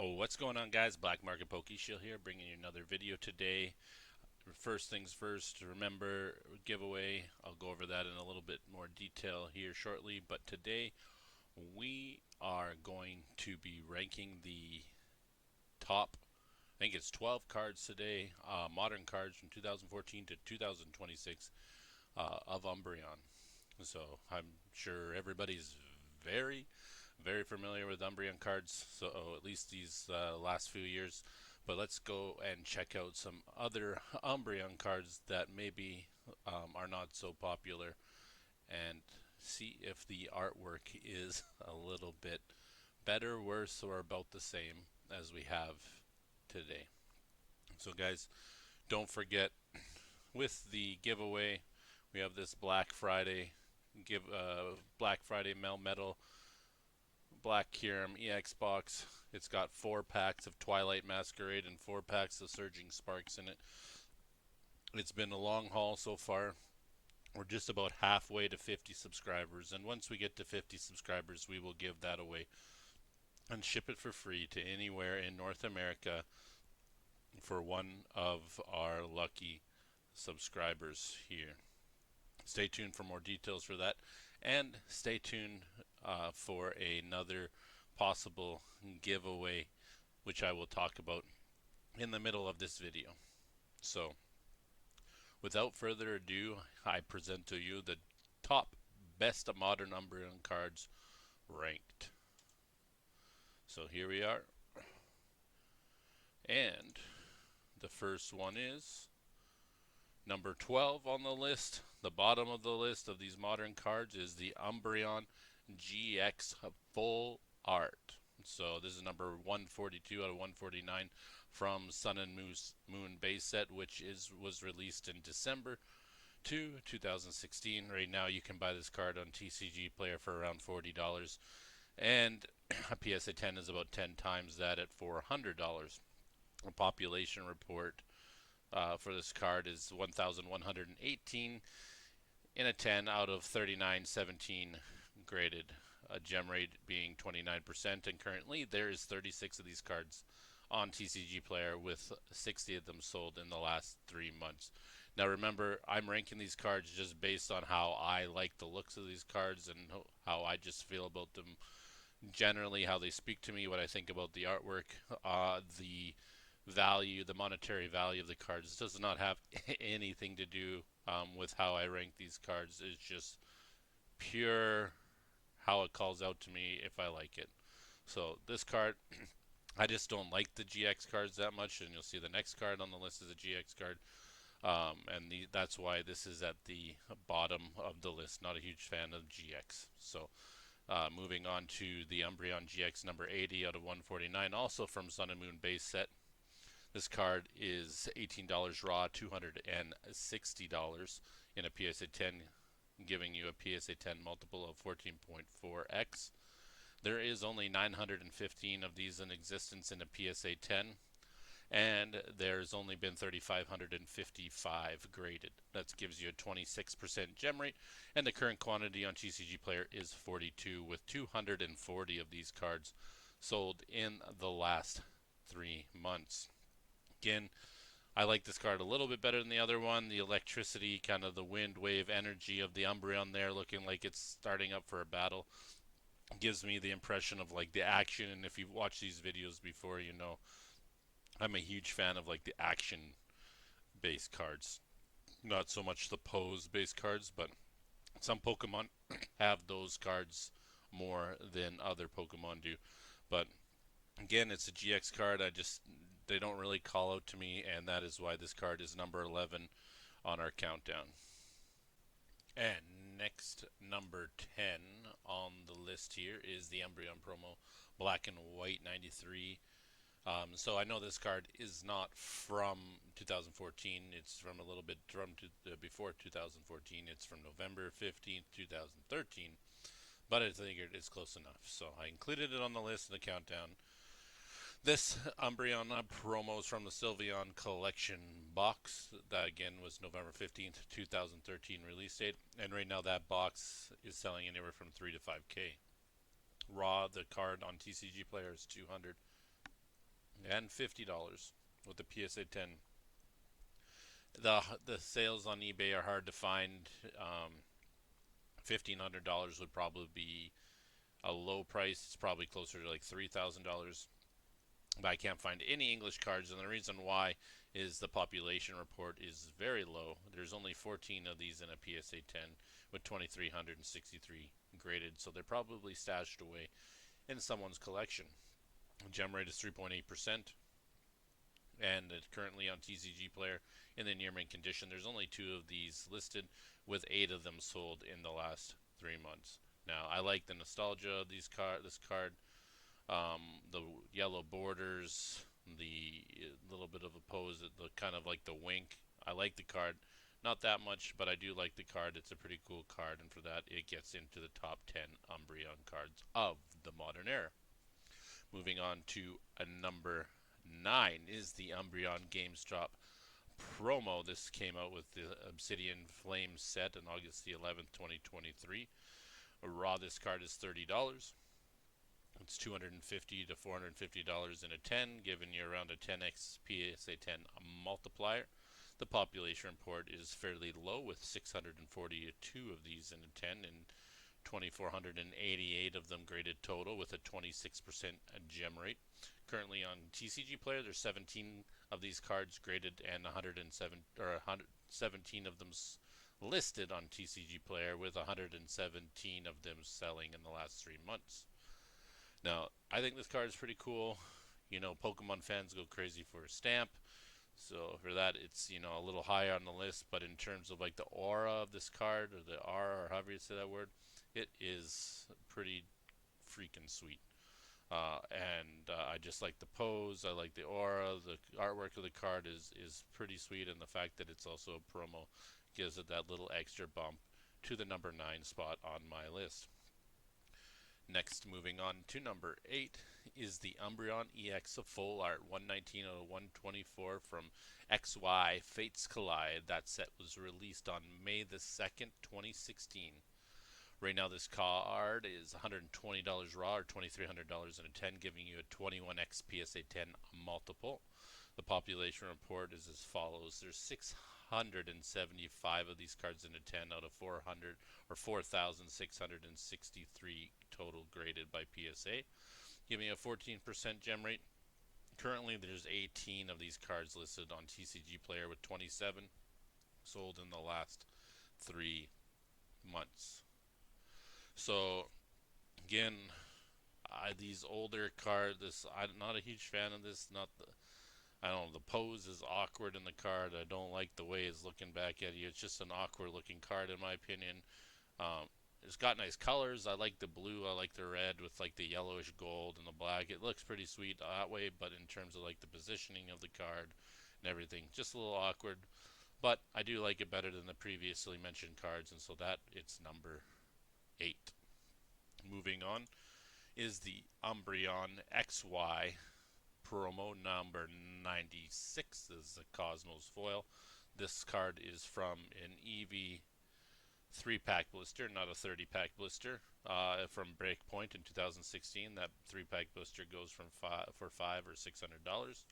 Oh, what's going on, guys? Black Market Pokeshield here, bringing you another video today. First things first, remember giveaway. I'll go over that in a little bit more detail here shortly, but today we are going to be ranking the top, I think it's 12 cards today, modern cards from 2014 to 2026 of Umbreon. So I'm sure everybody's very, very familiar with Umbreon cards, so at least these last few years. But let's go and check out some other Umbreon cards that maybe are not so popular and see if the artwork is a little bit better, worse, or about the same as we have today. So, guys, don't forget with the giveaway, we have this Black Friday Melmetal Black Kyurem EX box. It's got 4 packs of Twilight Masquerade and 4 packs of Surging Sparks in it. It's been a long haul so far. We're just about halfway to 50 subscribers, and once we get to 50 subscribers, we will give that away and ship it for free to anywhere in North America for one of our lucky subscribers here. Stay tuned for more details for that, and stay tuned for another possible giveaway, which I will talk about in the middle of this video. So, without further ado, I present to you the top best modern Umbreon cards ranked. So here we are, and the first one is number 12 on the list. The bottom of the list of these modern cards is the Umbreon GX Full Art. So this is number 142 out of 149 from Sun and Moon base set, which was released in December 2016. Right now you can buy this card on TCG Player for around $40, and a PSA 10 is about 10 times that at $400. A population report for this card is 1,118 in a 10 out of 3917 graded. Gem rate being 29%, and currently there is 36 of these cards on TCG Player, with 60 of them sold in the last 3 months. Now remember, I'm ranking these cards just based on how I like the looks of these cards and how I just feel about them generally, how they speak to me, what I think about the artwork. The value, the monetary value of the cards does not have anything to do with how I rank these cards. It's just pure how it calls out to me if I like it. So this card, I just don't like the GX cards that much, and you'll see the next card on the list is a GX card. That's why this is at the bottom of the list. Not a huge fan of GX. So moving on to the Umbreon GX number 80 out of 149, also from Sun and Moon base set. This card is $18 raw, $260 in a PSA 10, giving you a PSA 10 multiple of 14.4x. There is only 915 of these in existence in a PSA 10, and there's only been 3,555 graded. That gives you a 26% gem rate, and the current quantity on TCG Player is 42, with 240 of these cards sold in the last 3 months. Again, I like this card a little bit better than the other one. The electricity, kind of the wind wave energy of the Umbreon there, looking like it's starting up for a battle, gives me the impression of like the action. And if you've watched these videos before, you know I'm a huge fan of like the action based cards, not so much the pose based cards, but some Pokemon have those cards more than other Pokemon do. But again, it's a GX card. They don't really call out to me, and that is why this card is number 11 on our countdown. And next, number 10 on the list here is the Umbreon promo Black and White 93. So I know this card is not from 2014. It's from a little bit before 2014. It's from November 15th, 2013. But I figured it's close enough, so I included it on the list in the countdown. This Umbreon promo is from the Sylveon Collection box. That again was November 15th, 2013 release date. And right now that box is selling anywhere from 3 to 5K. Raw, the card on TCG Player is 200. and $50 with the PSA 10. The sales on eBay are hard to find. $1,500 would probably be a low price. It's probably closer to like $3,000. But I can't find any English cards, and the reason why is the population report is very low. There's only 14 of these in a PSA 10 with 2,363 graded, so they're probably stashed away in someone's collection. Gem rate is 3.8%, and it's currently on TCG Player in the near mint condition. There's only 2 of these listed, with 8 of them sold in the last 3 months. Now, I like the nostalgia of this card. The yellow borders, the little bit of a pose, the kind of like the wink. I like the card, not that much, but I do like the card. It's a pretty cool card, and for that, it gets into the top 10 Umbreon cards of the modern era. Moving on to a number 9 is the Umbreon GameStop promo. This came out with the Obsidian Flame set on August the 11th, 2023. Raw, this card is $30. It's $250 to $450 in a 10, giving you around a 10x PSA 10 multiplier. The population report is fairly low, with 642 of these in a 10 and 2,488 of them graded total, with a 26% gem rate. Currently on TCG Player, there's 17 of these cards graded and 117 of them listed on TCG Player, with 117 of them selling in the last 3 months. Now, I think this card is pretty cool. You know, Pokemon fans go crazy for a stamp. So for that, it's, you know, a little higher on the list. But in terms of like the aura of this card, or the aura, or however you say that word, it is pretty freaking sweet. I just like the pose. I like the aura. The artwork of the card is pretty sweet. And the fact that it's also a promo gives it that little extra bump to the number 9 spot on my list. Next, moving on to number 8, is the Umbreon EX Full Art 119 out of 124 from XY Fates Collide. That set was released on May the 2nd, 2016. Right now, this card is $120 raw, or $2,300 in a 10, giving you a 21x PSA 10 multiple. The population report is as follows. There's 675 of these cards in a 10 out of 400 or 4,663 total graded by PSA, giving a 14% gem rate. Currently, there's 18 of these cards listed on TCG Player, with 27 sold in the last 3 months. So, again, these older cards, I'm not a huge fan of this. I don't know, the pose is awkward in the card. I don't like the way it's looking back at you. It's just an awkward looking card in my opinion. It's got nice colors. I like the blue. I like the red with like the yellowish gold and the black. It looks pretty sweet that way, but in terms of like the positioning of the card and everything, just a little awkward. But I do like it better than the previously mentioned cards, and so that it's number 8. Moving on is the Umbreon XY promo number 96. This is a Cosmos foil. This card is from an EV 3-pack blister, not a 30-pack blister, from Breakpoint in 2016. That 3-pack blister goes for $500 or $600.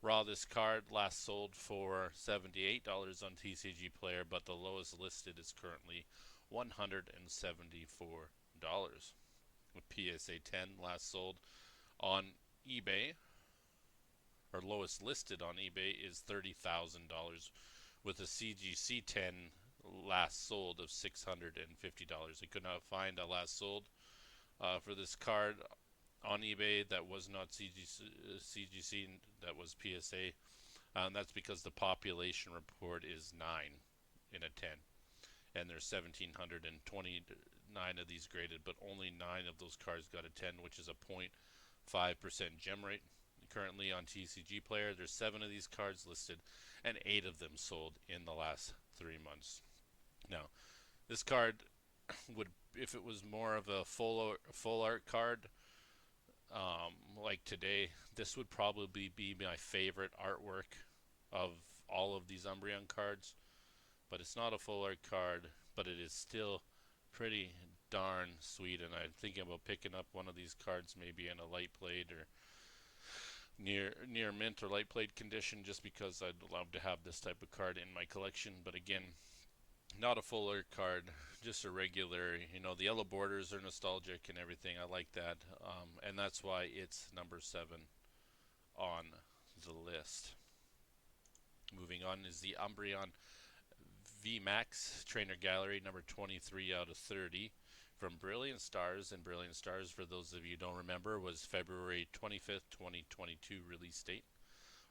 Raw, this card last sold for $78 on TCG Player, but the lowest listed is currently $174. With PSA 10 last sold on eBay, or lowest listed on eBay, is $30,000, with a CGC 10 last sold of $650. I could not find a last sold for this card on eBay that was not CGC, that was PSA. That's because the population report is 9 in a 10, and there's 1,729 of these graded, but only 9 of those cards got a 10, which is a 0.5% gem rate. Currently on TCG Player, there's 7 of these cards listed, and 8 of them sold in the last 3 months. Now, this card would, if it was more of a full art card, like today, this would probably be my favorite artwork of all of these Umbreon cards. But it's not a full art card, but it is still pretty darn sweet, and I'm thinking about picking up one of these cards maybe in a light plate or near mint or light plate condition, just because I'd love to have this type of card in my collection. But again, not a full art card, just a regular. The yellow borders are nostalgic and everything. I like that, and that's why it's number 7 on the list. Moving on is the Umbreon VMAX Trainer Gallery, number 23 out of 30 from Brilliant Stars. And Brilliant Stars, for those of you who don't remember, was February 25th, 2022 release date.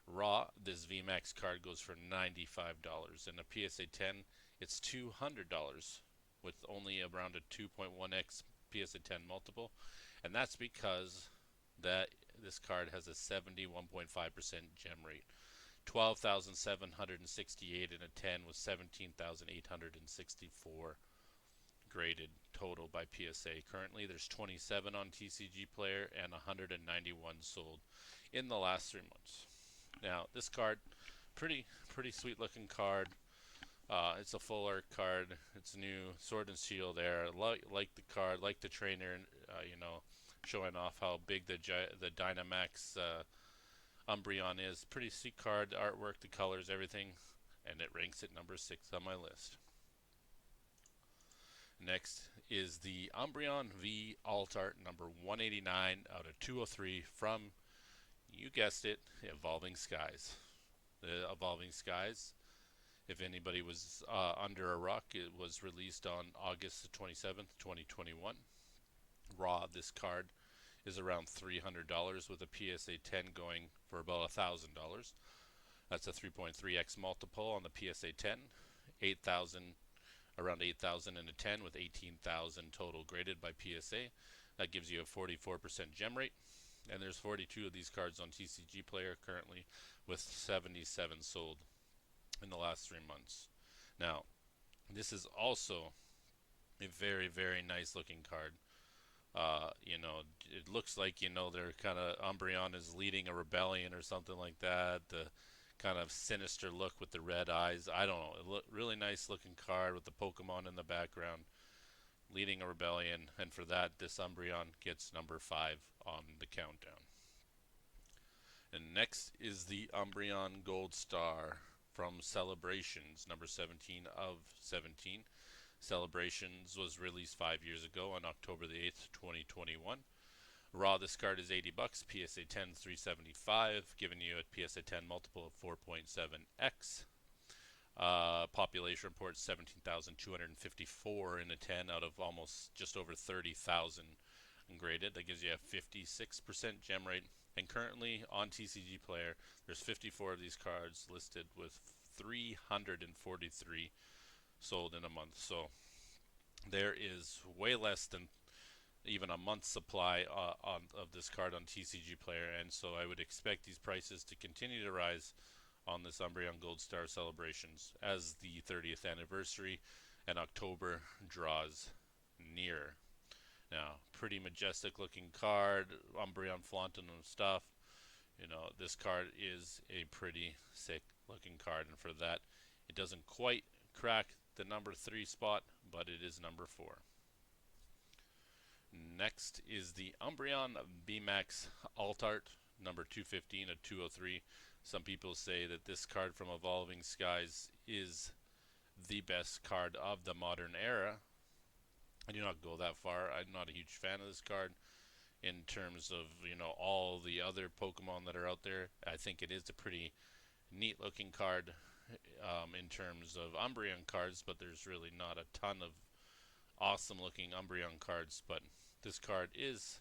Raw, this VMAX card goes for $95. And a PSA 10, it's $200 with only around a 2.1x PSA 10 multiple. And that's because this card has a 71.5% gem rate. 12,768 in a 10 with 17,864 graded total by PSA. Currently, there's 27 on TCG Player and 191 sold in the last 3 months. Now, this card, pretty sweet looking card. It's a full art card. It's new, Sword and Shield there. Like the card, like the trainer. Showing off how big the Dynamax Umbreon is. Pretty sweet card, the artwork, the colors, everything, and it ranks at number 6 on my list. Next is the Umbreon V Alt Art, number 189 out of 203 from, you guessed it, Evolving Skies. The Evolving Skies, if anybody was under a rock, it was released on August 27th, 2021. Raw, this card is around $300 with a PSA 10 going for about $1,000. That's a 3.3x multiple on the PSA 10. 8,000, around 8,000 in a 10 with 18,000 total graded by PSA. That gives you a 44% gem rate. And there's 42 of these cards on TCG Player currently, with 77 sold in the last 3 months. Now, this is also a very, very nice looking card. It looks like, they're kind of, Umbreon is leading a rebellion or something like that. The kind of sinister look with the red eyes. I don't know. Really nice looking card with the Pokemon in the background, leading a rebellion. And for that, this Umbreon gets number 5 on the countdown. And next is the Umbreon Gold Star from Celebrations, number 17 of 17. Celebrations was released 5 years ago on October the 8th, 2021. Raw, this card is $80, PSA 10 $375, giving you a PSA 10 multiple of 4.7x. Population report 17,254 in a 10 out of almost just over 30,000 graded. That gives you a 56% gem rate. And currently on TCG Player, there's 54 of these cards listed with 343 sold in a month. So there is way less than even a month's supply of this card on TCG Player, and so I would expect these prices to continue to rise on this Umbreon Gold Star Celebrations as the 30th anniversary and October draws near. Now, pretty majestic looking card, Umbreon flaunting and stuff. This card is a pretty sick looking card, and for that, it doesn't quite crack the number 3 spot, but it is number 4. Next is the Umbreon VMAX Alt Art, number 215 of 203. Some people say that this card from Evolving Skies is the best card of the modern era. I do not go that far. I'm not a huge fan of this card in terms of, all the other Pokemon that are out there. I think it is a pretty neat looking card in terms of Umbreon cards, but there's really not a ton of awesome looking Umbreon cards. But this card is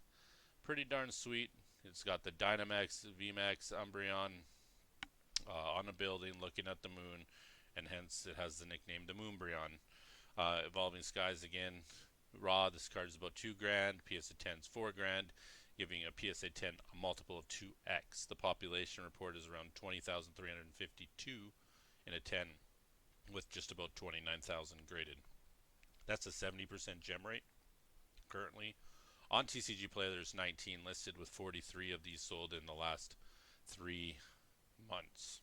pretty darn sweet. It's got the Dynamax VMAX Umbreon on a building looking at the moon, and hence it has the nickname the Moonbreon. Evolving Skies again. Raw, this card is about $2,000. PSA 10 is $4,000, giving a PSA 10 a multiple of 2x. The population report is around 20,352 in a 10, with just about 29,000 graded. That's a 70% gem rate currently. On TCG Play, there's 19 listed, with 43 of these sold in the last 3 months.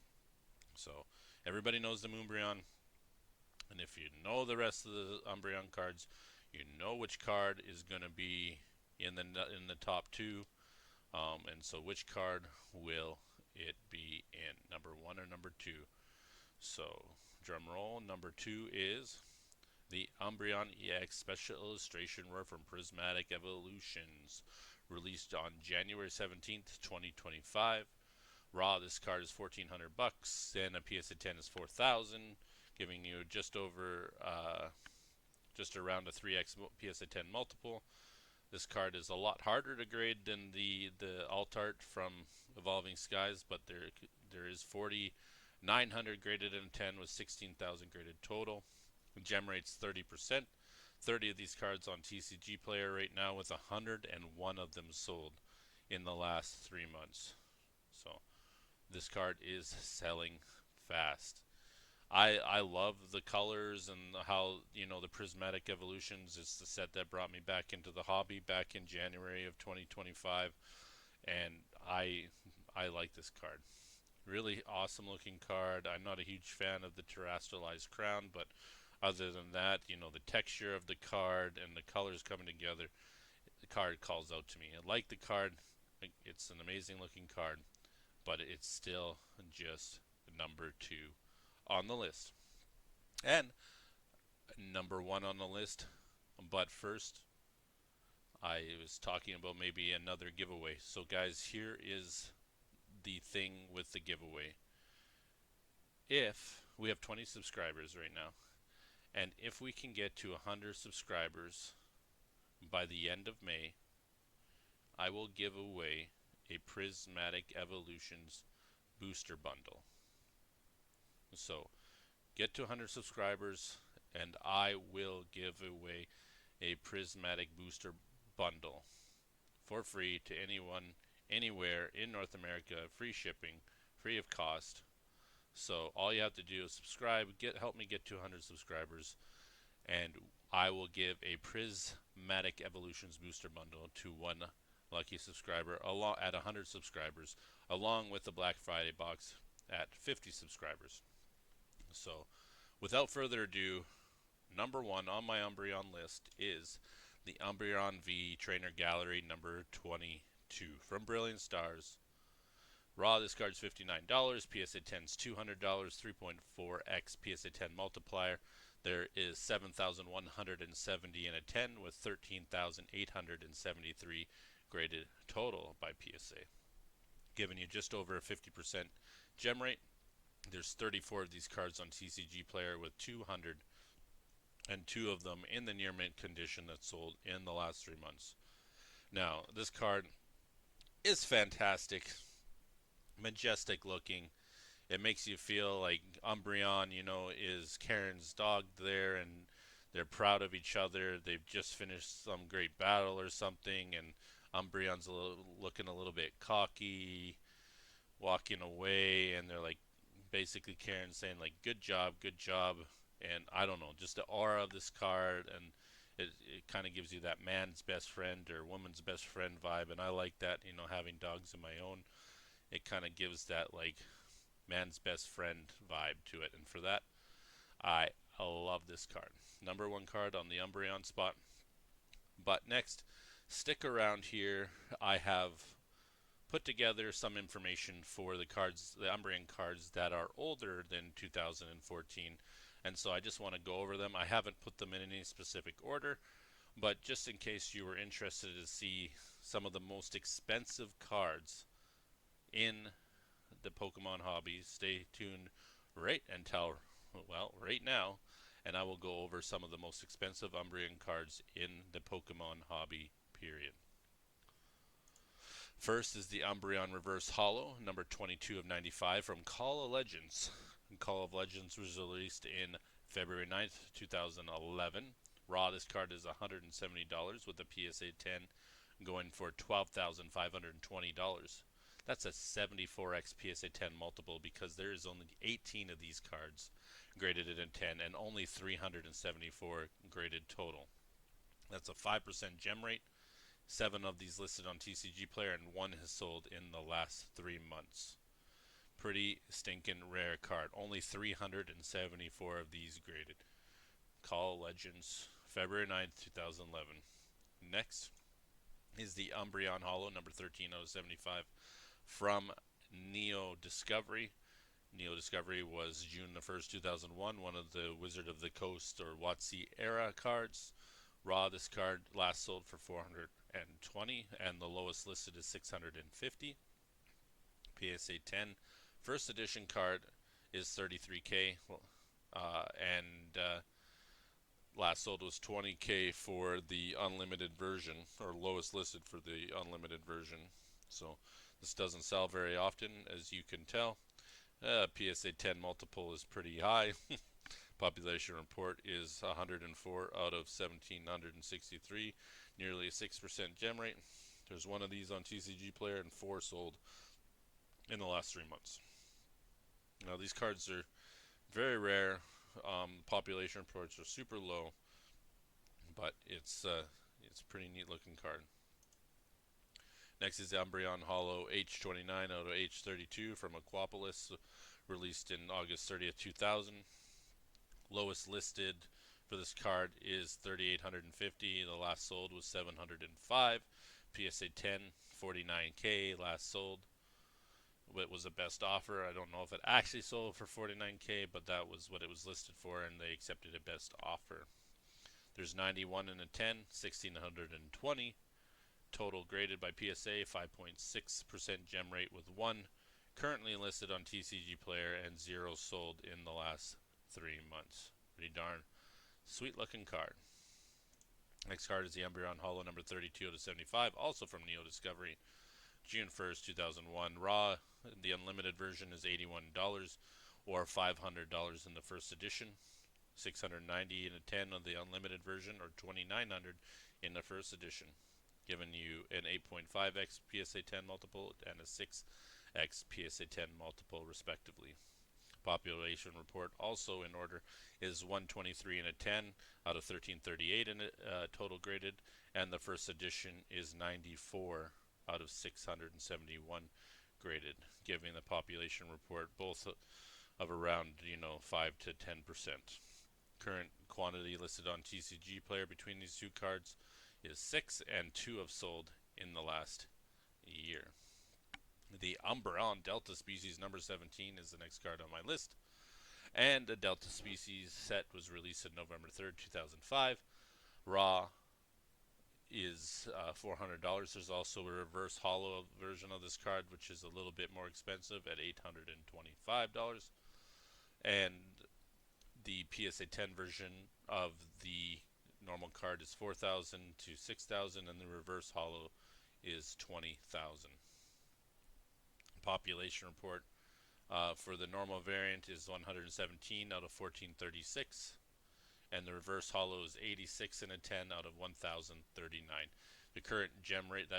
So everybody knows the Moonbreon, and if you know the rest of the Umbreon cards, you know which card is going to be in the top 2 And so which card will it be in? Number 1 or number 2? So drum roll. Number 2 is the Umbreon EX Special Illustration Rare from Prismatic Evolutions, released on January 17th, 2025. Raw, this card is $1,400, and a PSA 10 is 4,000, giving you just around a 3x PSA 10 multiple. This card is a lot harder to grade than the alt art from Evolving Skies, but there is 4,900 graded in a 10 with 16,000 graded total. Gem rate's 30%. 30 of these cards on TCG Player right now, with 101 of them sold in the last 3 months. So this card is selling fast. I love the colors and how, the Prismatic Evolutions is the set that brought me back into the hobby back in January of 2025, and I like this card. Really awesome looking card. I'm not a huge fan of the terrestrialized crown, but other than that, the texture of the card and the colors coming together, the card calls out to me. I like the card. It's an amazing looking card, but it's still just number 2 on the list. And number 1 on the list, but first, I was talking about maybe another giveaway. So guys, here is the thing with the giveaway. If we have 20 subscribers right now, and if we can get to 100 subscribers by the end of May, I will give away a Prismatic Evolutions booster bundle. So get to 100 subscribers and I will give away a Prismatic booster bundle for free to anyone, anywhere in North America, free shipping, free of cost. So all you have to do is subscribe, help me get to 100 subscribers, and I will give a Prismatic Evolutions booster bundle to one lucky subscriber at 100 subscribers, along with the Black Friday box at 50 subscribers. So without further ado, number 1 on my Umbreon list is the Umbreon V Trainer Gallery number 22 from Brilliant Stars. Raw, this card's $59. PSA 10's $200. 3.4x PSA 10 multiplier. There is 7,170 in a 10 with 13,873 graded total by PSA, giving you just over a 50% gem rate. There's 34 of these cards on TCG Player with 202 of them in the near mint condition that sold in the last 3 months. Now, this card is fantastic, majestic looking. It makes you feel like Umbreon, is Karen's dog there, and they're proud of each other. They've just finished some great battle or something, and Umbreon's looking a little bit cocky, walking away, and they're like, basically Karen saying like, good job, and I don't know, just the aura of this card, and it kind of gives you that man's best friend or woman's best friend vibe, and I like that, having dogs of my own. It kind of gives that like man's best friend vibe to it, and for that, I love this card. Number 1 card on the Umbreon spot. But next, stick around here. I have put together some information for the Umbreon cards that are older than 2014, and so I just want to go over them. I haven't put them in any specific order, but just in case you were interested to see some of the most expensive cards in the Pokemon hobby, stay tuned right now, and I will go over some of the most expensive Umbreon cards in the Pokemon hobby, period. First is the Umbreon Reverse Holo, number 22 of 95 from Call of Legends. Call of Legends was released in February 9th, 2011. Raw, this card is $170 with a PSA 10 going for $12,520. That's a 74x PSA 10 multiple because there is only 18 of these cards graded at a 10 and only 374 graded total. That's a 5% gem rate. 7 of these listed on TCG Player and 1 has sold in the last 3 months. Pretty stinking rare card. Only 374 of these graded. Call Legends, February 9th, 2011. Next, is the Umbreon Hollow, number 13 out of 75, from Neo Discovery. Neo Discovery was June the 1st, 2001, one of the Wizard of the Coast or WotC era cards. Raw, this card last sold for 420, and the lowest listed is 650. PSA 10 first edition card is 33K, and last sold was 20K for the unlimited version, or lowest listed for the unlimited version. So this doesn't sell very often, as you can tell. PSA 10 multiple is pretty high. Population report is 104 out of 1,763, nearly a 6% gem rate. There's one of these on TCG Player and 4 sold in the last 3 months. Now these cards are very rare. Population reports are super low, but it's a pretty neat looking card. Next is the Umbreon Hollow H29 out of H32 from Aquapolis, released in August 30th, 2000. Lowest listed for this card is 3,850. The last sold was 705. PSA 10, 49K last sold. It was the best offer. I don't know if it actually sold for 49K, but that was what it was listed for, and they accepted a best offer. There's 91 in a 10, 1,620. Total graded by PSA, 5.6% gem rate with 1 currently listed on TCG Player and 0 sold in the last 3 months. Pretty darn sweet looking card. Next card is the Umbreon Hollow, number 32 out of 75, also from Neo Discovery, June 1st, 2001. Raw, the unlimited version is $81 or $500 in the first edition. 690 in a 10 of the unlimited version, or $2,900 in the first edition, giving you an 8.5x PSA 10 multiple and a 6x PSA 10 multiple respectively. Population report also in order is 123 in a 10 out of 1338 in a total graded, and the first edition is 94 out of 671 graded, giving the population report both of around 5 to 10%. Current quantity listed on TCG Player between these two cards is 6, and 2 have sold in the last year. The Umbreon Delta Species number 17 is the next card on my list, and the Delta Species set was released on November 3rd, 2005. Raw is $400. There's also a reverse hollow version of this card, which is a little bit more expensive at $825, and the PSA 10 version of the normal card is $4,000 to $6,000, and the reverse hollow is $20,000. Population report for the normal variant is 117 out of 1436, and the reverse hollow is 86 in a 10 out of 1039. The current gem rate,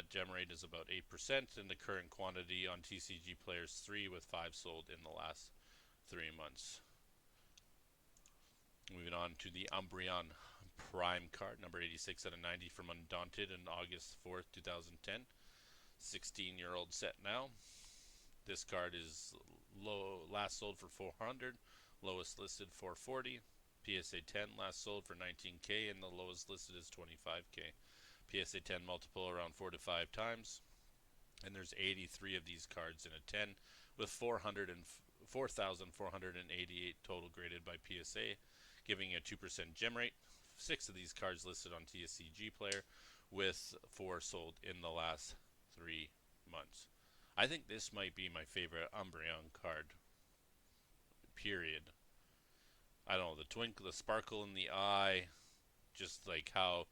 is about 8%, and the current quantity on TCG Players 3 with 5 sold in the last 3 months. Moving on to the Umbreon Prime card, number 86 out of 90 from Undaunted in August 4th, 2010. 16-year-old set now. This card is last sold for 400, lowest listed 440. PSA 10 last sold for 19K, and the lowest listed is 25K. PSA 10 multiple around 4 to 5 times, and there's 83 of these cards in a 10 with 4,488 total graded by PSA, giving a 2% gem rate. 6 of these cards listed on TCG Player, with 4 sold in the last 3 months. I think this might be my favorite Umbreon card, period. I don't know, the twinkle, the sparkle in the eye, just like how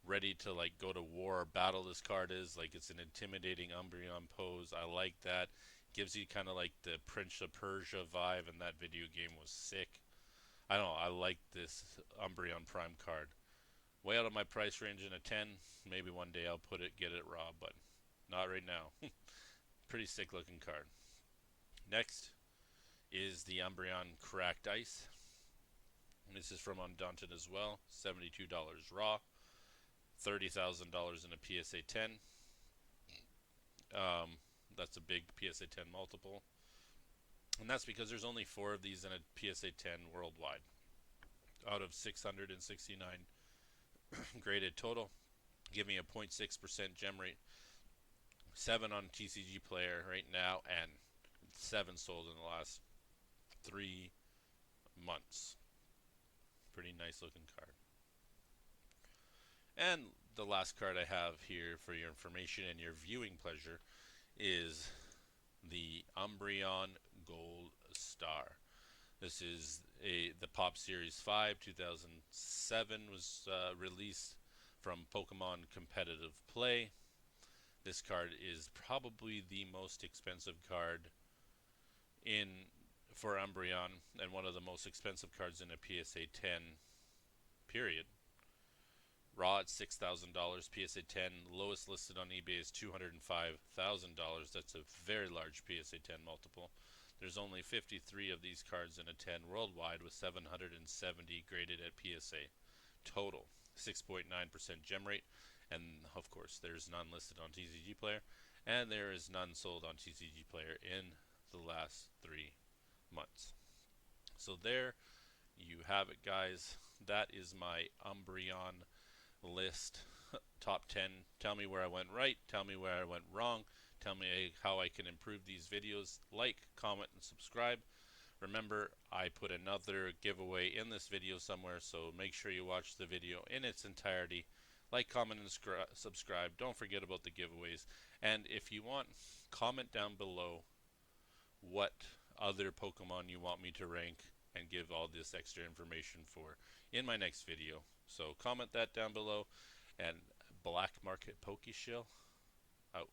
ready to go to war or battle this card is. Like, it's an intimidating Umbreon pose. I like that. Gives you kind of like the Prince of Persia vibe, and that video game was sick. I don't know, I like this Umbreon Prime card. Way out of my price range in a 10. Maybe one day I'll get it raw, but not right now. Pretty sick looking card. Next is the Umbreon Cracked Ice. This is from Undaunted as well. $72 raw. $30,000 in a PSA 10. That's a big PSA 10 multiple. And that's because there's only 4 of these in a PSA 10 worldwide out of 669 graded total. giving a 0.6% gem rate. 7 on TCG Player right now, and 7 sold in the last 3 months. Pretty nice looking card. And the last card I have here for your information and your viewing pleasure is the Umbreon Gold Star. This is the Pop Series 5 2007 was released from Pokemon Competitive Play. This card is probably the most expensive card in for Umbreon, and one of the most expensive cards in a PSA 10 period. Raw at $6,000, PSA 10 lowest listed on eBay is $205,000. That's a very large PSA 10 multiple. There's only 53 of these cards in a 10 worldwide, with 770 graded at PSA total. 6.9% gem rate, and of course there's none listed on TCG Player, and there is none sold on TCG Player in the last 3 months. So there you have it, guys. That is my Umbreon list. Top 10. Tell me where I went right, tell me where I went wrong, tell me how I can improve these videos. Like, comment, and subscribe. Remember, I put another giveaway in this video somewhere, so make sure you watch the video in its entirety. Like, comment, and subscribe. Don't forget about the giveaways. And if you want, comment down below what other Pokemon you want me to rank and give all this extra information for in my next video. So comment that down below. And Black Market Pokeshill out.